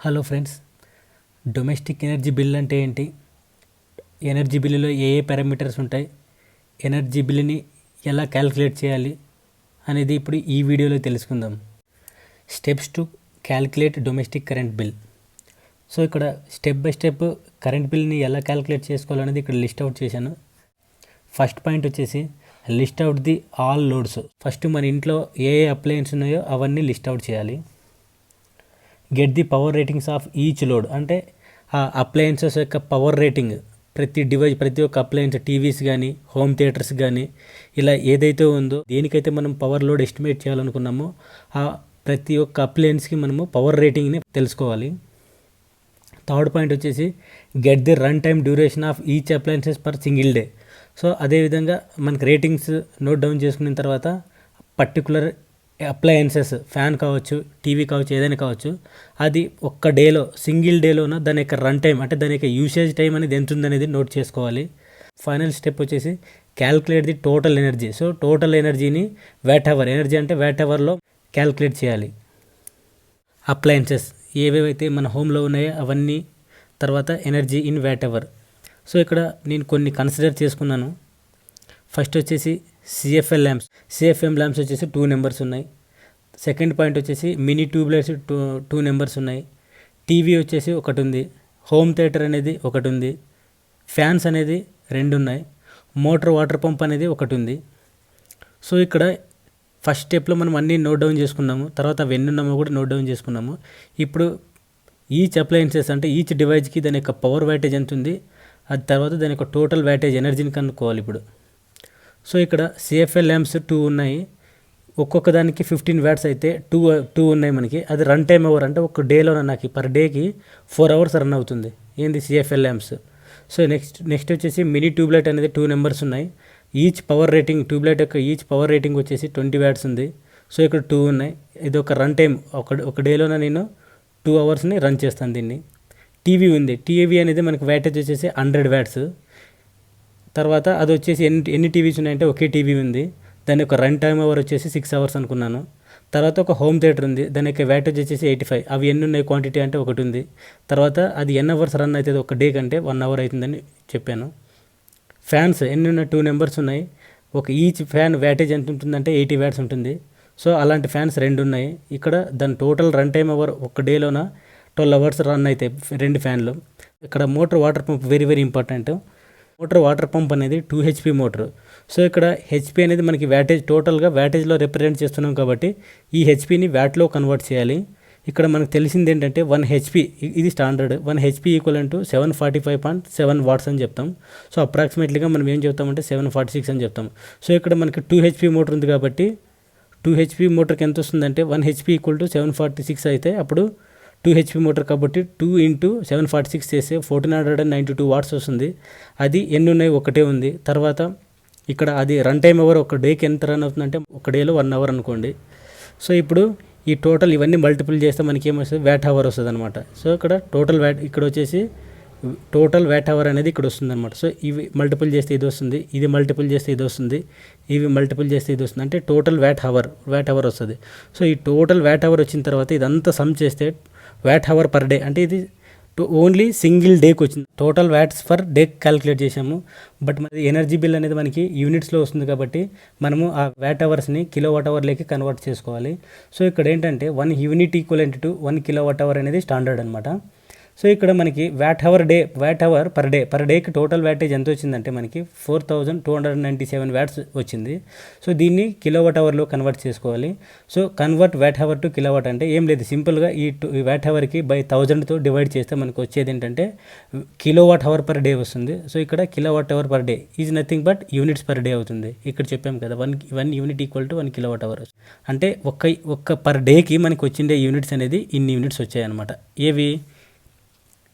Hello friends, domestic energy bill అంటే ఏంటి? Energy బిల్లులో ఏ ఏ పారామీటర్స్ ఉంటాయి, ఎనర్జీ బిల్లుని ఎలా క్యాలిక్యులేట్ చేయాలి అనేది ఇప్పుడు ఈ వీడియోలో తెలుసుకుందాం. Steps to calculate domestic current bill. So ఇక్కడ స్టెప్ బై స్టెప్ కరెంట్ బిల్ని ఎలా క్యాలిక్యులేట్ చేసుకోవాలనేది ఇక్కడ లిస్ట్ అవుట్ చేశాను. ఫస్ట్ పాయింట్ వచ్చేసి list out the all loads. First మన ఇంట్లో ఏ ఏ అప్లయన్స్ ఉన్నాయో అవన్నీ లిస్ట్ అవుట్ చేయాలి. Get the power ratings of each load, అంటే ఆ అప్లయన్సెస్ యొక్క పవర్ రేటింగ్, ప్రతి ఒక్క అప్లయన్స్, టీవీస్ కానీ హోమ్ థియేటర్స్ కానీ ఇలా ఏదైతే ఉందో దేనికైతే మనం పవర్ లోడ్ ఎస్టిమేట్ చేయాలనుకున్నామో ఆ ప్రతి ఒక్క అప్లయన్స్కి మనము పవర్ రేటింగ్ని తెలుసుకోవాలి. థర్డ్ పాయింట్ వచ్చేసి get the run time duration of each appliances per single day. So అదేవిధంగా మనకి రేటింగ్స్ నోట్ డౌన్ చేసుకున్న తర్వాత పర్టికులర్ అప్లయన్సెస్, ఫ్యాన్ కావచ్చు, టీవీ కావచ్చు, ఏదైనా కావచ్చు, అది ఒక్క డేలో సింగిల్ డేలోన దాని యొక్క రన్ టైం, అంటే దాని యొక్క యూసేజ్ టైం అనేది ఎంత ఉందనేది నోట్ చేసుకోవాలి. ఫైనల్ స్టెప్ వచ్చేసి calculate the total energy. So total ఎనర్జీని వాట్ అవర్, ఎనర్జీ అంటే వాట్ అవర్లో క్యాల్కులేట్ చేయాలి. అప్లయన్సెస్ ఏవేవైతే మన హోమ్లో ఉన్నాయో అవన్నీ, తర్వాత energy in watt hour. So ఇక్కడ నేను కొన్ని కన్సిడర్ చేసుకున్నాను. ఫస్ట్ వచ్చేసి సిఎఫ్ఎల్ ల్యాంప్స్. సిఎఫ్ఎం ల్యాంప్స్ వచ్చేసి 2 నెంబర్స్ ఉన్నాయి. సెకండ్ పాయింట్ వచ్చేసి మినీ ట్యూబ్లైట్స్ 2 నెంబర్స్ ఉన్నాయి. టీవీ వచ్చేసి ఒకటి ఉంది. హోమ్ థియేటర్ అనేది ఒకటి ఉంది. ఫ్యాన్స్ అనేది 2 ఉన్నాయి. మోటార్ వాటర్ పంప్ అనేది ఒకటి ఉంది. సో ఇక్కడ ఫస్ట్ స్టెప్లో మనం అన్నీ నోట్ డౌన్ చేసుకున్నాము. తర్వాత అవి ఎన్ని ఉన్నామో కూడా నోట్ డౌన్ చేసుకున్నాము. ఇప్పుడు ఈచ్ అప్లయన్సెస్, అంటే ఈచ్ డివైస్కి దాని యొక్క పవర్ వ్యాటేజ్ ఎంత ఉంది, అది తర్వాత దాని యొక్క టోటల్ వ్యాటేజ్ ఎనర్జీని కనుక్కోవాలి ఇప్పుడు. సో ఇక్కడ సిఎఫ్ఎల్ ల్యాంప్స్ 2 ఉన్నాయి. ఒక్కొక్క దానికి 15 వాట్స్ అయితే 2 ఉన్నాయి మనకి. అది రన్ టైమ్ అవర్, అంటే ఒక డేలో నాకు పర్ డేకి 4 అవర్స్ రన్ అవుతుంది ఏంది సిఎఫ్ఎల్ ల్యాంప్స్. సో నెక్స్ట్ వచ్చేసి మినీ ట్యూబ్లైట్ అనేది 2 నెంబర్స్ ఉన్నాయి. ఈచ్ పవర్ రేటింగ్, ట్యూబ్లైట్ యొక్క ఈచ్ పవర్ రేటింగ్ వచ్చేసి 20 వాట్స్ ఉంది. సో ఇక్కడ 2 ఉన్నాయి. ఇది ఒక రన్ టైం, ఒక డేలోన నేను 2 అవర్స్ని రన్ చేస్తాను దీన్ని. టీవీ ఉంది. టీవీ అనేది మనకి వ్యాటేజ్ వచ్చేసి 100 వాట్స్. తర్వాత అది వచ్చేసి ఎన్ని టీవీస్ ఉన్నాయంటే ఒకే టీవీ ఉంది. దాని యొక్క రన్ టైమ్ అవర్ వచ్చేసి 6 అవర్స్ అనుకున్నాను. తర్వాత ఒక హోమ్ థియేటర్ ఉంది. దాని యొక్క వ్యాటేజ్ వచ్చేసి 85. అవి ఎన్ని ఉన్నాయి క్వాంటిటీ అంటే ఒకటి ఉంది. తర్వాత అది ఎన్ని అవర్స్ రన్ అవుతుంది ఒక డే కంటే 1 అవర్ అవుతుందని చెప్పాను. ఫ్యాన్స్ ఎన్ని ఉన్నాయి, 2 నెంబర్స్ ఉన్నాయి. ఈచ్ ఫ్యాన్ వ్యాటేజ్ ఎంత ఉంటుందంటే 80 వాట్స్ ఉంటుంది. సో అలాంటి ఫ్యాన్స్ 2 ఉన్నాయి. ఇక్కడ దాని టోటల్ రన్ టైమ్ అవర్ ఒక డేలోన 12 అవర్స్ రన్ అవుతాయి 2 ఫ్యాన్లు. ఇక్కడ motor water pump very very important. Motor water pump అనేది 2 HP మోటార్. సో ఇక్కడ హెచ్పి అనేది మనకి వ్యాటేజ్, టోటల్గా వ్యాటేజ్లో రిప్రజెంట్ చేస్తున్నాం కాబట్టి ఈ హెచ్పిని వ్యాట్లో కన్వర్ట్ చేయాలి. ఇక్కడ మనకు తెలిసింది ఏంటంటే 1 HP, ఇది standard. 1 HP equal to 745.7 watts అని చెప్తాం. సో అప్రాక్సిమేట్లీగా మనం ఏం చెప్తామంటే 746 అని చెప్తాం. సో ఇక్కడ మనకి 2 HP మోటార్ ఉంది కాబట్టి 2 HP మోటార్కి ఎంత వస్తుందంటే 1 HP ఈక్వల్ టు 746 అయితే అప్పుడు 2 HP మోటార్ కాబట్టి 2 × 746 చేస్తే 1492 వాట్స్ వస్తుంది. అది ఎన్ని ఉన్నాయి, ఒకటే ఉంది. తర్వాత ఇక్కడ అది రన్ టైమ్ అవర్ ఒక డేకి ఎంత రన్ అవుతుందంటే ఒక డేలో 1 అవర్ అనుకోండి. సో ఇప్పుడు ఈ టోటల్ ఇవన్నీ మల్టిపుల్ చేస్తే మనకి ఏమొస్తుంది, వ్యాట్ అవర్ వస్తుంది అనమాట. సో ఇక్కడ టోటల్ వ్యాట్, ఇక్కడ వచ్చేసి టోటల్ వ్యాట్ అవర్ అనేది ఇక్కడ వస్తుంది అనమాట. సో ఇవి మల్టిపుల్ చేస్తే ఇది వస్తుంది, ఇది మల్టిపుల్ చేస్తే ఇది వస్తుంది, ఇవి మల్టిపుల్ చేస్తే ఇది వస్తుంది, అంటే టోటల్ వ్యాట్ అవర్ వస్తుంది. సో ఈ టోటల్ వ్యాట్ అవర్ వచ్చిన తర్వాత ఇదంతా సమ్ చేస్తే వ్యాట్ అవర్ పర్ డే, అంటే ఇది ఓన్లీ సింగిల్ డేకి వచ్చింది. టోటల్ వ్యాట్స్ పర్ డే క్యాలిక్యులేట్ చేసాము. బట్ మరి ఎనర్జీ బిల్ అనేది మనకి యూనిట్స్లో వస్తుంది కాబట్టి మనము ఆ వ్యాట్ అవర్స్ని కిలోవాట్ అవర్లోకి కన్వర్ట్ చేసుకోవాలి. సో ఇక్కడ ఏంటంటే 1 unit equivalent to 1 kilowatt hour అనేది స్టాండర్డ్ అనమాట. సో ఇక్కడ మనకి వ్యాట్ అవర్ పర్ డేకి టోటల్ వ్యాటేజ్ ఎంత వచ్చిందంటే మనకి 4297 వాట్స్ వచ్చింది. సో దీన్ని కిలోవాట్ అవర్లో కన్వర్ట్ చేసుకోవాలి. So convert watt hour to kilowatt అంటే ఏం లేదు, సింపుల్గా ఈ వ్యాట్ అవర్కి బై 1000తో డివైడ్ చేస్తే మనకు వచ్చేది ఏంటంటే కిలోవాట్ అవర్ పర్ డే వస్తుంది. సో ఇక్కడ kilowatt hour per day is nothing but units per day అవుతుంది. ఇక్కడ చెప్పాం కదా 1 unit equal to 1 kilowatt hour, అంటే ఒక్క పర్ డేకి మనకి వచ్చిండే యూనిట్స్ అనేది ఇన్ని యూనిట్స్ వచ్చాయన్నమాట. ఏవి,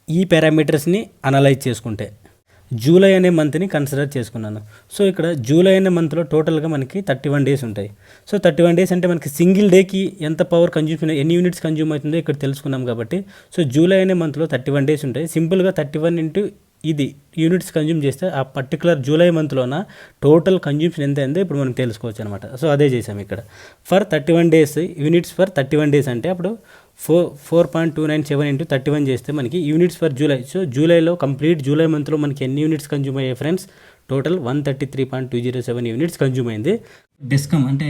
ఈ పారామీటర్స్ని అనలైజ్ చేసుకుంటే జూలై అనే మంత్ని కన్సిడర్ చేసుకున్నాను. సో ఇక్కడ జూలై అనే మంత్లో టోటల్గా మనకి 31 డేస్ ఉంటాయి. సో 31 డేస్ అంటే మనకి సింగిల్ డేకి ఎంత పవర్ కన్జ్యూమ్, ఎన్ని యూనిట్స్ కన్జ్యూమ్ అవుతుందో ఇక్కడ తెలుసుకున్నాం కాబట్టి సో జూలై అనే మంత్లో 31 డేస్ ఉంటాయి. సింపుల్గా 31 × ఇది యూనిట్స్ కన్జ్యూమ్ చేస్తే ఆ పర్టికులర్ జూలై మంత్లోన టోటల్ కన్జ్యూమ్షన్ ఎంత అయిందో ఇప్పుడు మనం తెలుసుకోవచ్చు అనమాట. సో అదే చేసాం ఇక్కడ. For 31 days units for 31 days అంటే అప్పుడు 4.297 ఇంటూ 31 చేస్తే మనకి యూనిట్స్ ఫర్ జూలై. సో జూలైలో కంప్లీట్ జూలై మంత్లో మనకి ఎన్ని యూనిట్స్ కన్జ్యూమ్ అయ్యాయి ఫ్రెండ్స్? టోటల్ 133.207 యూనిట్స్ కన్జ్యూమ్ అయింది. డెస్కమ్ అంటే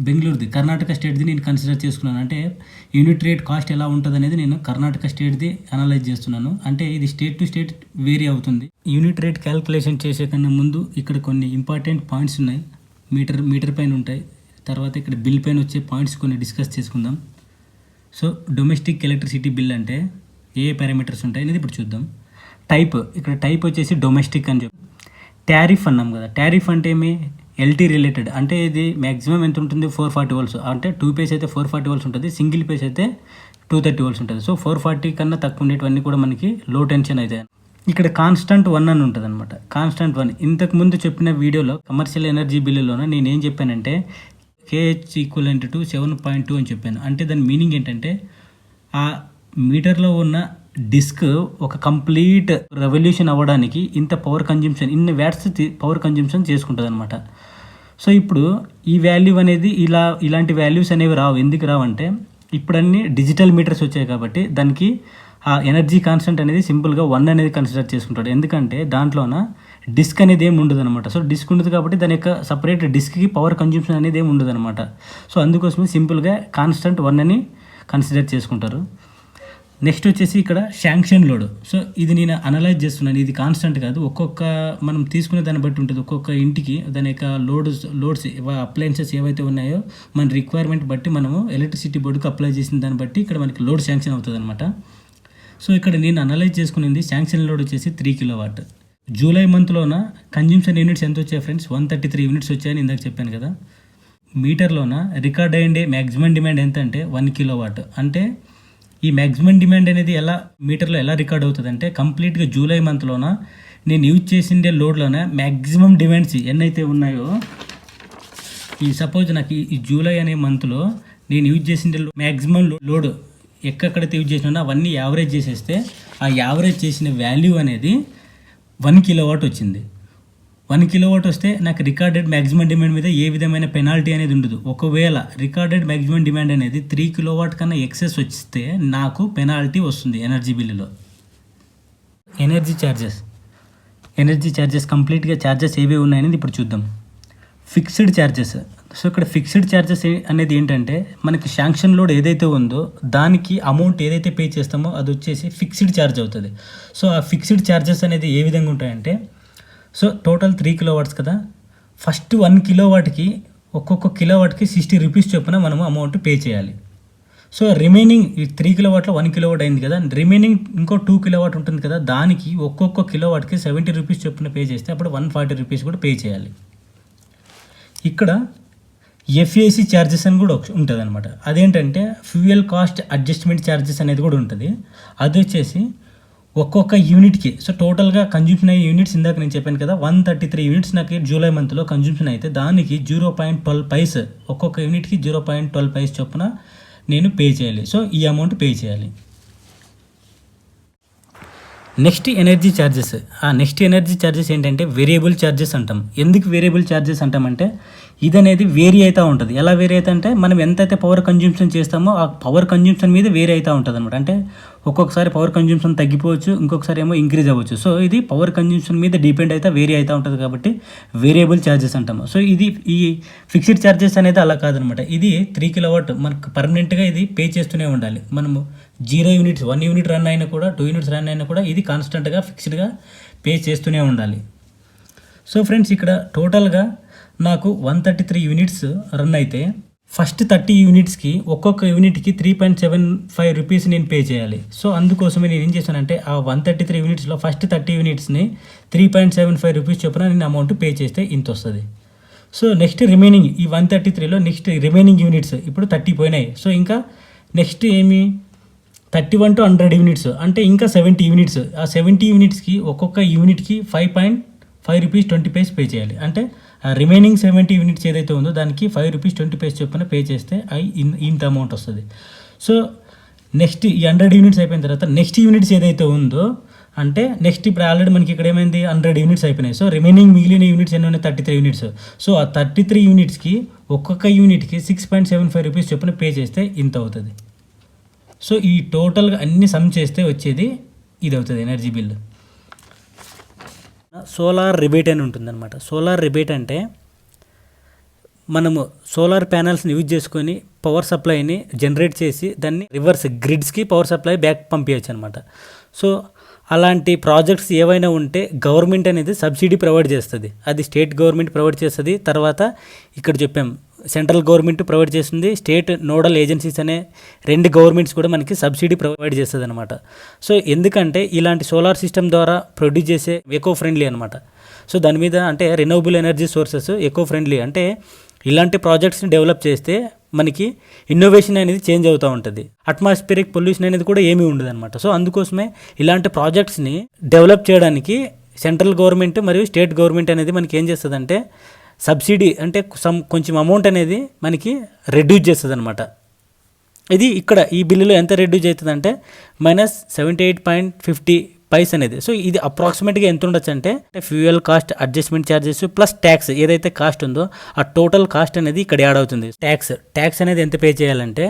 బెంగళూరుది, కర్ణాటక స్టేట్ది నేను కన్సిడర్ చేసుకున్నాను. అంటే యూనిట్ రేట్ కాస్ట్ ఎలా ఉంటుంది అనేది నేను కర్ణాటక స్టేట్ది అనలైజ్ చేస్తున్నాను. అంటే ఇది స్టేట్ టు స్టేట్ వేరీ అవుతుంది. యూనిట్ రేట్ క్యాల్కులేషన్ చేసే కన్నా ముందు ఇక్కడ కొన్ని ఇంపార్టెంట్ పాయింట్స్ ఉన్నాయి. మీటర్ పైన ఉంటాయి. తర్వాత ఇక్కడ బిల్ పైన వచ్చే పాయింట్స్ కొన్ని డిస్కస్ చేసుకుందాం. సో డొమెస్టిక్ ఎలక్ట్రిసిటీ బిల్ అంటే ఏ పారామీటర్స్ ఉంటాయి అనేది ఇప్పుడు చూద్దాం. టైప్, ఇక్కడ టైప్ వచ్చేసి డొమెస్టిక్ అని చెప్పి. టారిఫ్ అన్నాం కదా, టారిఫ్ అంటే ఏమి? LT related. అంటే ఇది మ్యాక్సిమం ఎంత ఉంటుంది? 440 వోల్ట్స్. అంటే 2 పేస్ అయితే 440 వోల్ట్స్ ఉంటుంది, సింగిల్ పేస్ అయితే 230 వోల్ట్స్ ఉంటుంది. సో 440 కన్నా తక్కువ ఉండేటివన్నీ కూడా మనకి లో టెన్షన్ అయితే. ఇక్కడ కాన్స్టెంట్ 1 అని ఉంటుంది అనమాట. కాన్స్టెంట్ 1 ఇంతకు ముందు చెప్పిన వీడియోలో కమర్షియల్ ఎనర్జీ బిల్లులోనే నేను ఏం చెప్పానంటే KH ఈక్వలెంట్ టు 7.2 అని చెప్పాను. అంటే దాని మీనింగ్ ఏంటంటే ఆ మీటర్లో ఉన్న డిస్క్ ఒక కంప్లీట్ రెవల్యూషన్ అవ్వడానికి ఇంత పవర్ కన్జ్యూమ్షన్, ఇన్ని వ్యాట్స్ పవర్ కన్జ్యూమ్షన్ చేసుకుంటుంది అనమాట. సో ఇప్పుడు ఈ వాల్యూ అనేది ఇలాంటి వాల్యూస్ అనేవి రావు. ఎందుకు రావంటే ఇప్పుడు అన్ని డిజిటల్ మీటర్స్ వచ్చాయి కాబట్టి దానికి ఆ ఎనర్జీ కాన్స్టెంట్ అనేది సింపుల్గా 1 అనేది కన్సిడర్ చేసుకుంటాడు. ఎందుకంటే దాంట్లోన డిస్క్ అనేది ఏమి ఉండదు అనమాట. సో డిస్క్ ఉండదు కాబట్టి దాని యొక్క సపరేట్ డిస్క్కి పవర్ కన్జ్యూమ్షన్ అనేది ఏమి ఉండదు అనమాట. సో అందుకోసమే సింపుల్గా కాన్స్టెంట్ 1 అని కన్సిడర్ చేసుకుంటారు. నెక్స్ట్ వచ్చేసి ఇక్కడ శాంక్షన్ లోడ్. సో ఇది నేను అనలైజ్ చేస్తున్నాను, ఇది కాన్స్టెంట్ కాదు. మనం తీసుకునే దాన్ని బట్టి ఉంటుంది. ఒక్కొక్క ఇంటికి దాని యొక్క లోడ్స్ అప్లయన్సెస్ ఏవైతే ఉన్నాయో మన రిక్వైర్మెంట్ బట్టి మనము ఎలక్ట్రిసిటీ బోర్డుకి అప్లై చేసిన దాన్ని బట్టి ఇక్కడ మనకి లోడ్ శాంక్షన్ అవుతుంది అనమాట. సో ఇక్కడ నేను అనలైజ్ చేసుకునేది శాంక్షన్ లోడ్ వచ్చేసి 3 కిలోవాట్. జూలై మంత్లోన కన్జ్యూమ్షన్ యూనిట్స్ ఎంత వచ్చాయి ఫ్రెండ్స్? 133 యూనిట్స్ వచ్చాయని ఇందాక చెప్పాను కదా. మీటర్లోన రికార్డ్ అయ్యే మ్యాక్సిమం డిమాండ్ ఎంత అంటే 1 కిలోవాట్. అంటే ఈ మ్యాక్సిమం డిమాండ్ అనేది మీటర్లో ఎలా రికార్డ్ అవుతుంది అంటే కంప్లీట్గా జూలై మంత్లోన నేను యూజ్ చేసిండే లోడ్లోన మ్యాక్సిమం డిమాండ్స్ ఎన్నైతే ఉన్నాయో, ఈ సపోజ్ నాకు ఈ జూలై అనే మంత్లో నేను యూజ్ చేసిండే మ్యాక్సిమం లోడ్ ఎక్కడైతే యూజ్ చేసినా అవన్నీ యావరేజ్ చేసేస్తే ఆ యావరేజ్ చేసిన వాల్యూ అనేది 1 కిలోవాట్ వచ్చింది. 1 కిలోవాట్ వస్తే నాకు రికార్డెడ్ మ్యాక్సిమం డిమాండ్ మీద ఏ విధమైన పెనాల్టీ అనేది ఉండదు. ఒకవేళ రికార్డెడ్ మ్యాక్సిమం డిమాండ్ అనేది 3 కిలోవాట్ కన్నా ఎక్సెస్ వస్తే నాకు పెనాల్టీ వస్తుంది ఎనర్జీ బిల్లులో. ఎనర్జీ ఛార్జెస్ కంప్లీట్గా ఛార్జెస్ ఏవే ఉన్నాయనేది ఇప్పుడు చూద్దాం. Fixed charges. సో ఇక్కడ ఫిక్స్డ్ ఛార్జెస్ అనేది ఏంటంటే మనకి శాంక్షన్ లోడ్ ఏదైతే ఉందో దానికి అమౌంట్ ఏదైతే పే చేస్తామో అది వచ్చేసి ఫిక్స్డ్ ఛార్జ్ అవుతుంది. సో ఆ ఫిక్స్డ్ ఛార్జెస్ అనేది ఏ విధంగా ఉంటాయంటే, సో టోటల్ 3 కిలోవాట్స్ కదా, ఫస్ట్ 1 కిలోవాట్కి ఒక్కొక్క కిలోవాట్కి 60 రూపీస్ చొప్పున మనము అమౌంట్ పే చేయాలి. సో రిమైనింగ్ ఈ 3 కిలోవాట్లో 1 కిలోవాట్ అయింది కదా, రిమైనింగ్ ఇంకో 2 కిలోవాట్ ఉంటుంది కదా, దానికి ఒక్కొక్క కిలోవాట్కి 70 రూపీస్ చొప్పున పే చేస్తే అప్పుడు 140 రూపీస్ కూడా పే చేయాలి. ఇక్కడ ఎఫ్ఏసి ఛార్జెస్ అని కూడా ఉంటుంది అనమాట. అదేంటంటే ఫ్యూయల్ కాస్ట్ అడ్జస్ట్మెంట్ ఛార్జెస్ అనేది కూడా ఉంటుంది. అది వచ్చేసి ఒక్కొక్క యూనిట్కి, సో టోటల్గా కన్జ్యూమ్షన్ అయ్యే యూనిట్స్ ఇందాక నేను చెప్పాను కదా 133 యూనిట్స్ నాకు జూలై మంత్లో కన్జ్యూమ్షన్ అయితే దానికి 0.12 పైస్, ఒక్కొక్క యూనిట్కి 0.12 పైస్ చొప్పున నేను పే చేయాలి. సో ఈ అమౌంట్ పే చేయాలి. Next energy charges. ఆ నెక్స్ట్ ఎనర్జీ ఛార్జెస్ ఏంటంటే వేరియబుల్ ఛార్జెస్ అంటాం. ఎందుకు వేరియబుల్ ఛార్జెస్ అంటామంటే ఇది అనేది వేరీ అవుతూ ఉంటుంది. ఎలా వేరీ అవుతా అంటే మనం ఎంతైతే పవర్ కన్జ్యూమ్షన్ చేస్తామో ఆ పవర్ కన్జ్యూమ్షన్ మీద వేరీ అవుతూ ఉంటుంది అనమాట. అంటే ఒక్కొక్కసారి పవర్ కన్జ్యూమ్షన్ తగ్గిపోవచ్చు, ఇంకొకసారి ఏమో ఇంక్రీజ్ అవ్వచ్చు. సో ఇది పవర్ కన్జ్యూమ్షన్ మీద డిపెండ్ అయితే వేరీ అవుతూ ఉంటుంది కాబట్టి వేరియబుల్ ఛార్జెస్ అంటాము. సో ఇది ఈ ఫిక్స్డ్ ఛార్జెస్ అనేది అలా కాదనమాట. ఇది 3 కిలోవాట్ మనకు పర్మనెంట్గా ఇది పే చేస్తూనే ఉండాలి. మనము 0 యూనిట్స్ 1 యూనిట్ రన్ అయినా కూడా 2 యూనిట్స్ రన్ అయినా కూడా ఇది కాన్స్టెంట్గా ఫిక్స్డ్గా పే చేస్తూనే ఉండాలి. సో ఫ్రెండ్స్ ఇక్కడ టోటల్గా నాకు 133 యూనిట్స్ రన్ అయితే ఫస్ట్ 30 యూనిట్స్కి ఒక్కొక్క యూనిట్కి 3.75 రూపీస్ నేను పే చేయాలి. సో అందుకోసమే నేను ఏం చేశానంటే ఆ 133 యూనిట్స్లో ఫస్ట్ 30 యూనిట్స్ని 3.75 రూపీస్ చొప్పున నేను అమౌంట్ పే చేస్తే ఇంత వస్తుంది. సో నెక్స్ట్ రిమైనింగ్ ఈ 133లో నెక్స్ట్ రిమైనింగ్ యూనిట్స్ ఇప్పుడు 30 పోయినాయి. సో ఇంకా నెక్స్ట్ ఏమి 31 to 100 యూనిట్స్ అంటే ఇంకా 70 యూనిట్స్. ఆ 70 యూనిట్స్కి ఒక్కొక్క యూనిట్కి 5.5 రూపీస్ 20 పైస్ పే చేయాలి. అంటే రిమైనింగ్ 70 యూనిట్స్ ఏదైతే ఉందో దానికి 5 రూపీస్ 20 పైస్ చొప్పున పే చేస్తే ఇంత అమౌంట్ వస్తుంది. సో నెక్స్ట్ ఈ 100 యూనిట్స్ అయిపోయిన తర్వాత నెక్స్ట్ యూనిట్స్ ఏదైతే ఉందో అంటే నెక్స్ట్ ఇప్పుడు ఆల్రెడీ మనకి ఇక్కడ ఏమైంది 100 యూనిట్స్ అయిపోయినాయి. సో రిమైనింగ్ మిగిలిన యూనిట్స్ ఎన్ని ఉన్నాయి 33 యూనిట్స్. సో ఆ 33 యూనిట్స్కి ఒక్కొక్క యూనిట్కి 6.75 రూపీస్ చొప్పున పే చేస్తే ఇంత అవుతుంది. సో ఈ టోటల్గా అన్ని సమ్ చేస్తే వచ్చేది ఇది అవుతుంది ఎనర్జీ బిల్లు. సోలార్ రిబేట్ అని ఉంటుందన్నమాట. సోలార్ రిబేట్ అంటే మనము సోలార్ ప్యానల్స్ని యూజ్ చేసుకొని పవర్ సప్లైని జనరేట్ చేసి దాన్ని రివర్స్ గ్రిడ్స్కి పవర్ సప్లై బ్యాక్ పంపించచ్చు అనమాట. సో అలాంటి ప్రాజెక్ట్స్ ఏవైనా ఉంటే గవర్నమెంట్ అనేది సబ్సిడీ ప్రొవైడ్ చేస్తుంది. అది స్టేట్ గవర్నమెంట్ ప్రొవైడ్ చేస్తుంది. తర్వాత ఇక్కడ చెప్పాం సెంట్రల్ గవర్నమెంట్ ప్రొవైడ్ చేస్తుంది, స్టేట్ నోడల్ ఏజెన్సీస్ అనే 2 గవర్నమెంట్స్ కూడా మనకి సబ్సిడీ ప్రొవైడ్ చేస్తుంది అనమాట. సో ఎందుకంటే ఇలాంటి సోలార్ సిస్టమ్ ద్వారా ప్రొడ్యూస్ చేసే ఎకో ఫ్రెండ్లీ అనమాట. సో దాని మీద అంటే renewable energy sources eco friendly అంటే ఇలాంటి ప్రాజెక్ట్స్ని డెవలప్ చేస్తే మనకి ఇన్నోవేషన్ అనేది చేంజ్ అవుతూ ఉంటుంది. అట్మాస్ఫిరిక్ పొల్యూషన్ అనేది కూడా ఏమీ ఉండదు అనమాట. సో అందుకోసమే ఇలాంటి ప్రాజెక్ట్స్ని డెవలప్ చేయడానికి సెంట్రల్ గవర్నమెంట్ మరియు స్టేట్ గవర్నమెంట్ అనేది మనకి ఏం చేస్తుందంటే సబ్సిడీ అంటే కొంచెం అమౌంట్ అనేది మనకి రెడ్యూస్ చేస్తుంది అనమాట. ఇది ఇక్కడ ఈ బిల్లులో ఎంత రెడ్యూస్ అవుతుందంటే -78.50 పైస్ అనేది. సో ఇది అప్రాక్సిమేట్గా ఎంత ఉండొచ్చు అంటే fuel cost, adjustment charges plus tax ఏదైతే కాస్ట్ ఉందో ఆ టోటల్ కాస్ట్ అనేది ఇక్కడ యాడ్ అవుతుంది. ట్యాక్స్ అనేది ఎంత పే చేయాలంటే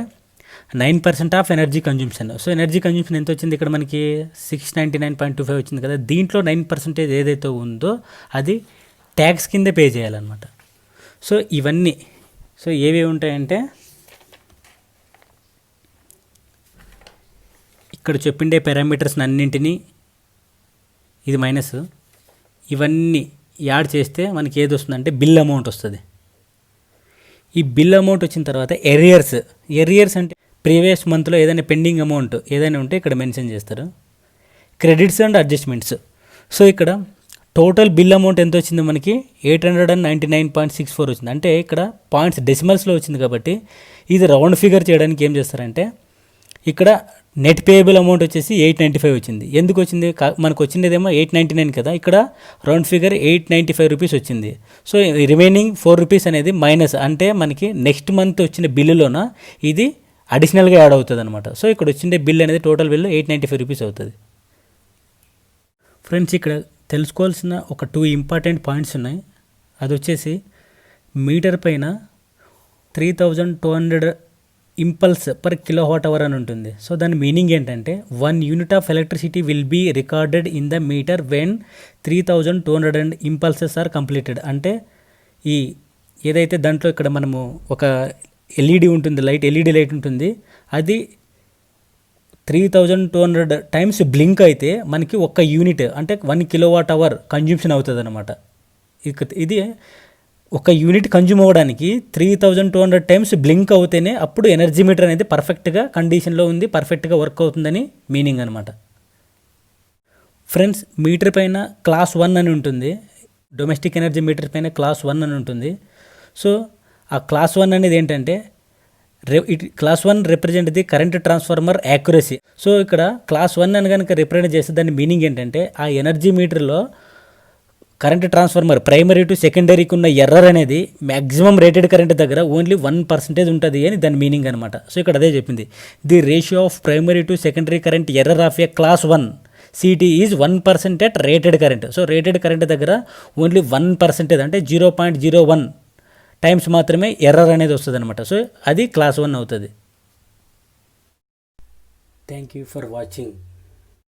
9% of energy consumption. So energy consumption ఎంత వచ్చింది ఇక్కడ మనకి 699.25 వచ్చింది కదా. దీంట్లో 9% ఏదైతే ఉందో అది ట్యాక్స్ కింద పే చేయాలన్నమాట. సో ఇవన్నీ ఏవేవి ఉంటాయంటే ఇక్కడ చెప్పిండే పారామీటర్స్ అన్నింటినీ ఇది మైనస్ ఇవన్నీ యాడ్ చేస్తే మనకి ఏది వస్తుందంటే బిల్ అమౌంట్ వస్తుంది. ఈ బిల్ అమౌంట్ వచ్చిన తర్వాత ఎరియర్స్ అంటే ప్రీవియస్ మంత్లో ఏదైనా పెండింగ్ అమౌంట్ ఏదైనా ఉంటే ఇక్కడ మెన్షన్ చేస్తారు. Credits and adjustments. సో ఇక్కడ టోటల్ బిల్ అమౌంట్ ఎంత వచ్చింది మనకి 899.64 వచ్చింది. అంటే ఇక్కడ పాయింట్స్ డెసిమల్స్లో వచ్చింది కాబట్టి ఇది రౌండ్ ఫిగర్ చేయడానికి ఏం చేస్తారంటే ఇక్కడ నెట్ పేయబుల్ అమౌంట్ వచ్చేసి 895 వచ్చింది. ఎందుకు వచ్చింది? మనకు వచ్చిందేమో 899 కదా, ఇక్కడ రౌండ్ ఫిగర్ 895 రూపీస్ వచ్చింది. సో రిమైనింగ్ 4 రూపీస్ అనేది మైనస్ అంటే మనకి నెక్స్ట్ మంత్ వచ్చిన బిల్లులోన ఇది అడిషనల్గా యాడ్ అవుతుంది అనమాట. సో ఇక్కడ వచ్చిండే బిల్ అనేది టోటల్ బిల్లు 895 రూపీస్ అవుతుంది. ఫ్రెండ్స్ ఇక్కడ తెలుసుకోవాల్సిన ఒక 2 ఇంపార్టెంట్ పాయింట్స్ ఉన్నాయి. అది వచ్చేసి మీటర్ పైన 3200 ఇంపల్స్ పర్ కిలోవాట్ అవర్ అని ఉంటుంది. సో దాని మీనింగ్ ఏంటంటే 1 unit of electricity will be recorded in the meter when 3200 impulses are completed. అంటే ఈ ఏదైతే దాంట్లో ఇక్కడ మనము ఒక ఎల్ఈడి ఉంటుంది, ఎల్ఈడి లైట్ ఉంటుంది, అది 3200 టైమ్స్ బ్లింక్ అయితే మనకి 1 యూనిట్ అంటే 1 కిలోవాట్ అవర్ కన్జ్యూమ్షన్ అవుతుంది అనమాట. ఇది 1 యూనిట్ కన్జ్యూమ్ అవ్వడానికి 3200 టైమ్స్ బ్లింక్ అవుతేనే అప్పుడు ఎనర్జీ మీటర్ అనేది పర్ఫెక్ట్గా కండిషన్లో ఉంది, పర్ఫెక్ట్గా వర్క్ అవుతుందని మీనింగ్ అనమాట. ఫ్రెండ్స్ మీటర్ పైన క్లాస్ 1 అని ఉంటుంది, డొమెస్టిక్ ఎనర్జీ మీటర్ పైన క్లాస్ 1 అని ఉంటుంది. సో ఆ క్లాస్ 1 అనేది ఏంటంటే class 1 represent the current transformer accuracy. So ఇక్కడ క్లాస్ 1 అని కనుక రిప్రజెంట్ చేస్తే దాని మీనింగ్ ఏంటంటే ఆ ఎనర్జీ మీటర్లో కరెంట్ ట్రాన్స్ఫార్మర్ ప్రైమరీ టు సెకండరీకి ఉన్న ఎర్రర్ అనేది మ్యాక్సిమం రేటెడ్ కరెంట్ దగ్గర ఓన్లీ 1% ఉంటుంది అని దాని మీనింగ్ అనమాట. సో ఇక్కడ అదే చెప్పింది, the ratio of primary to secondary current error of A class 1 city is 1% at rated current. So rated current దగ్గర ఓన్లీ 1% అంటే 0.01 టైమ్స్ మాత్రమే ఎర్రర్ అనేది వస్తుంది అనమాట. సో అది క్లాస్ 1 అవుతుంది. Thank you for watching.